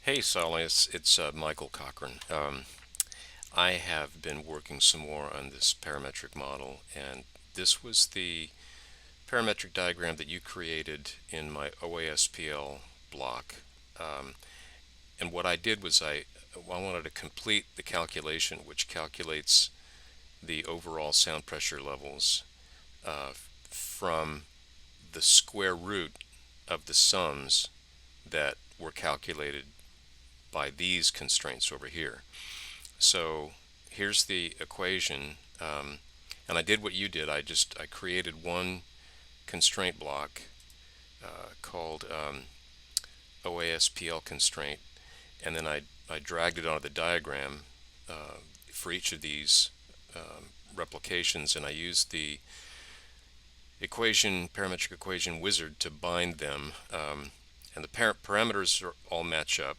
Hey, Sally, it's Michael Cochran. I have been working some more on this parametric model, and this was the parametric diagram that you created in my OASPL block. Um, and what I did was I wanted to complete the calculation, which calculates the overall sound pressure levels from the square root of the sums that were calculated by these constraints over here. So here's the equation, and I did what you did. I created one constraint block called OASPL constraint, and then I dragged it onto the diagram for each of these replications, and I used the parametric equation wizard to bind them, and the parameters all match up.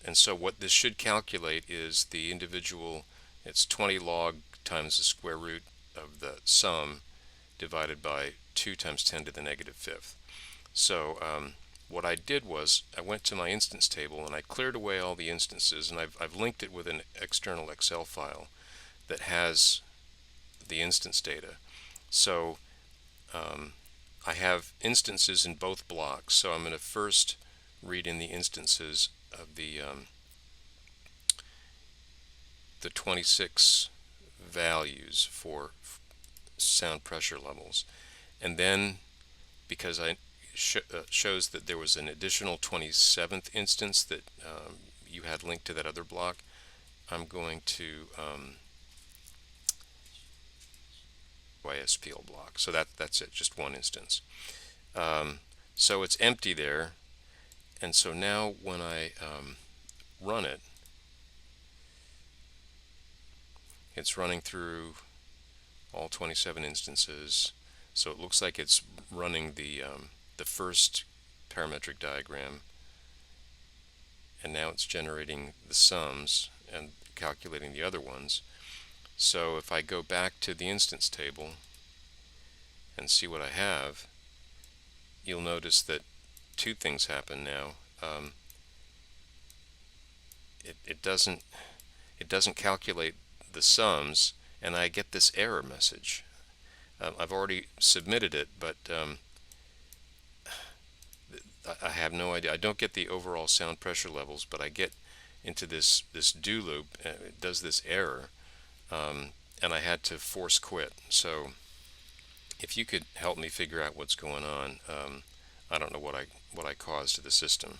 And so what this should calculate is the individual, it's 20 log times the square root of the sum divided by 2 times 10 to the negative fifth. So what I did was I went to my instance table and I cleared away all the instances, and I've linked it with an external Excel file that has the instance data. So I have instances in both blocks, so I'm going to first read in the instances of the 26 values for sound pressure levels, and then because I shows that there was an additional 27th instance that you had linked to that other block, I'm going to YSPL block. So that's it, just one instance. So it's empty there, and so now when I run it, it's running through all 27 instances. So it looks like it's running the first parametric diagram, and now it's generating the sums and calculating the other ones. So if I go back to the instance table and see what I have, you'll notice that two things happen now. It doesn't calculate the sums, and I get this error message. I've already submitted it, but I have no idea. I don't get the overall sound pressure levels, but I get into this do loop. It does this error, and I had to force quit. So if you could help me figure out what's going on, I don't know what I caused to the system.